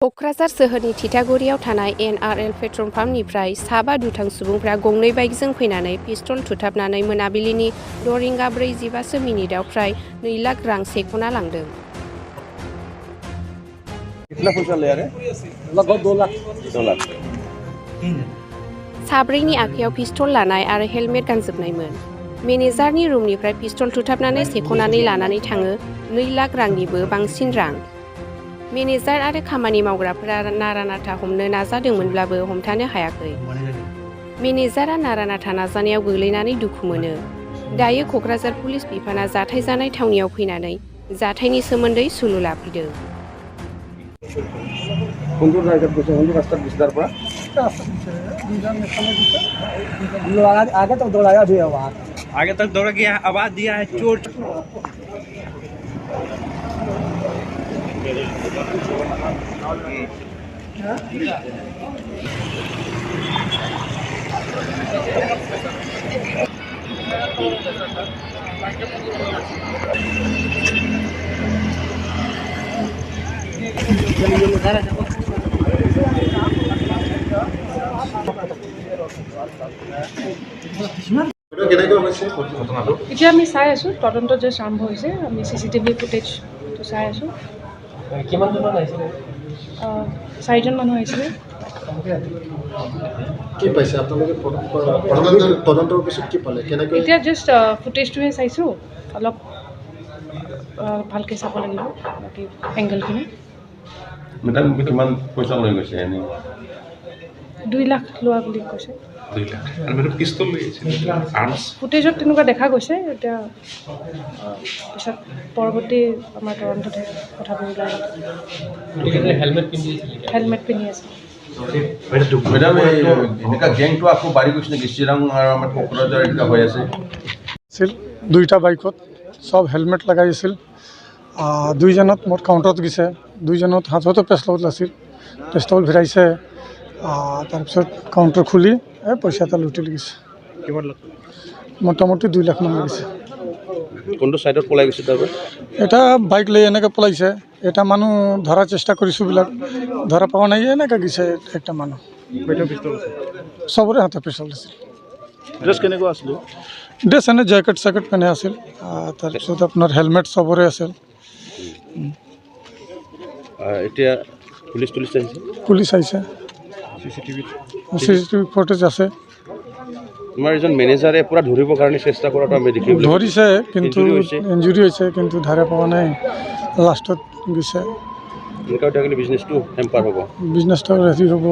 क'क्राझार सोहोरनि थिथागुरियाव थानाय NRL petrol पाम्पनिफ्राय साबा दुथां सुबुंफ्रा गंनै बाइकजों फैनानै पिस्तल थुथाबनानै मोनाबिलिनि 6:45 मिनिटआव फ्राय 2 लाख रां सेख'ना लांदों। कितना पैसा ले रहे? लगभग 2 लाख। 2 लाख। साब्रैनि आखायाव पिस्तल लानाय आरो हेलमेट गानजोबनायमोन। मेनेजारनि रुमनिफ्राय पिस्तल थुथाबनानै सेख'नानै लानानै थाङो 2 लाख रांनिबो बांसिन रां। मेनेजार आरो खामानि मावग्राफोरा नारा-नाथा हमनो नाजादोंमोनब्लाबो हमथानो हायाखै। मेनेजारा नारा-नाथा नाजानायाव गोग्लैनानै दुखु मोनो। दायो क'क्राझार पुलिस बिफाना जाथाय जानाय थावनियाव फैनानै जाथायनि सोमोन्दै सुलु लाफैदों। কোনটো জায়গাত গৈছে কোনটো ৰাস্তাত গৈছে তাৰ পৰা आगे तक दौड़ा गया आवाज दिया है चोर এতিয়া আমি চাই আছোঁ তদন্ত জাষ্ট আৰম্ভ হৈছে আমি চিচিটিভি ফুটেজটো চাই আছোঁ কিমানজন আহিছিলে 4জন মানুহ আহিছিলে কি পাইছে আপোনালোকে তদন্তৰ পিছত কি পালে কেনেকৈ এতিয়া জাষ্ট ফুটেজটোহে চাইছোঁ অলপ ভালকৈ চাব লাগিব বাকী এংগেলখিনি মেডাম কিমান পইচা লৈ গৈছে এনে 2 লাখ লোৱা বুলি কৈছে 2 লাখ আৰু মেডাম পিস্তল লৈ আহিছিল আৰ্মছ ফুটেজত তেনেকুৱা দেখা গৈছে এতিয়া পিছত পৰৱৰ্তী আমাৰ তদন্ততে কথাবোৰ ওলাই হেলমেট পিন্ধি আছে মেডাম এনেকুৱা গেংটো আকৌ বাঢ়ি গৈছে নেকি চিৰাং আৰু আমাৰ কোকৰাঝাৰ এনেকুৱা হৈ আছে দুইটা বাইকত সব হেলমেট লগাই আছিল দুইজনত মোৰ কাউণ্টাৰত গৈছে দুইজনত হাততো পেষ্টল আছিল পেষ্টল ভিৰাইছে তাৰপিছত কাউণ্টাৰ খুলি পইচা এটা লুটি লাগিছে মোটামুটি 2 লাখ মান লাগিছে কোনটো সাইডত পলাই গৈছে তাৰপৰা এটা বাইক লৈ এনেকৈ পলাইছে এটা মানুহ ধৰাৰ চেষ্টা কৰিছোঁ বিলাক ধৰা পোৱা নাই এনেকৈ গৈছে একটা মানুহ চবৰে হাতত পেষ্টল আছিল ড্ৰেছ কেনেকুৱা আছিল ড্ৰেছ এনে জেকেট চেকেট পিন্ধি আছিল তাৰপিছত আপোনাৰ হেলমেট চবৰে আছিল এতিয়া পুলিচ আহিছে চিচিটিভি ফুটেজ আছে তোমাৰ এজন মেনেজাৰে পুৰা ধৰিবৰ কাৰণে চেষ্টা কৰাটো আমি দেখিবলৈ ধৰিছে কিন্তু ইঞ্জুৰি হৈছে কিন্তু ধৰা পোৱা নাই লাষ্টত গৈছে বিজনেছটো হেম্পাৰ হ'ব বিজনেছটো হেৰি হ'ব